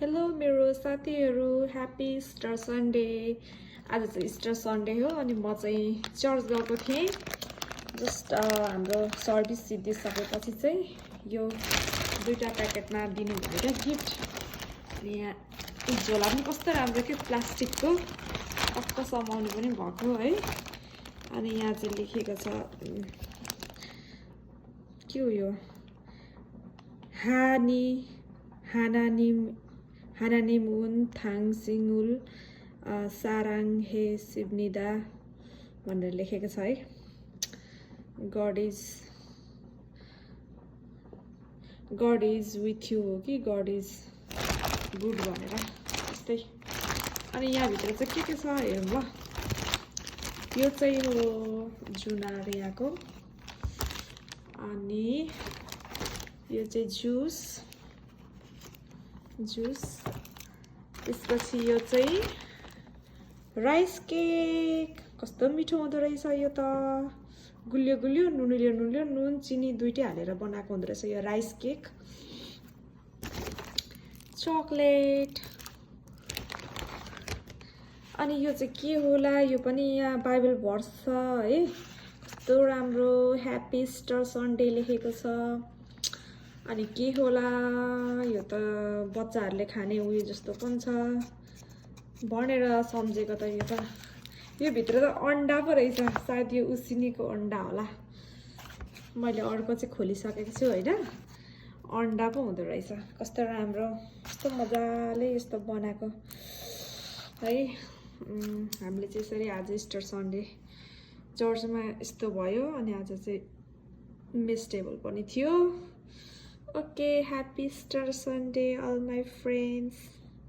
Hello मेरो साथीहरू happy Easter Sunday. आज चाहिँ इस्टर सन्डे हो अनि म चाहिँ चर्च गएको थिएँ। जस्ट हाम्रो सर्भिस सिद्धिसकेपछि चाहिँ यो दुईटा प्याकेटमा दिनु भनेर गिफ्ट। अनि यहाँ झोला पनि कस्तो राम्रो के प्लास्टिकको टक्क समाउनु पनि भएको है। अनि यहाँ चाहिँ लेखेको छ के हो यो हानानिमुन थाङसिङुल साराङ हे सिब्निदा भनेर लेखेको छ है। गड इज विथ यु हो कि गड इज गुड भनेर त्यस्तै। अनि यहाँभित्र चाहिँ के छ हेरौँ ल। यो चाहिँ हो जुनारियाको, अनि यो चाहिँ जुस त्यसपछि यो चाहिँ राइस केक। कस्तो मिठो हुँदो रहेछ यो त, गुलियो गुलियो नुनिलो नुन चिनी दुइटै हालेर बनाएको हुँदो रहेछ यो राइस केक। चकलेट, अनि यो चाहिँ के होला, यो पनि यहाँ बाइबल भर्स छ है। कस्तो राम्रो ह्यापी इस्टर सन्डे लेखेको छ। अनि के होला यो त बच्चाहरूले खाने उयो जस्तो पनि छ भनेर सम्झेको त यो भित्र त अन्डा पो रहेछ, सायद यो उसिनेको अन्डा होला। मैले अर्को चाहिँ खोलिसकेको छु होइन, अन्डा पो हुँदो रहेछ। कस्तो राम्रो, कस्तो मजाले यस्तो बनाएको है। हामीले चाहिँ यसरी आज इस्टर सन्डे चर्चमा यस्तो भयो। अनि आज चाहिँ मेस टेबल पनि थियो। Okay, happy Easter Sunday, all my friends.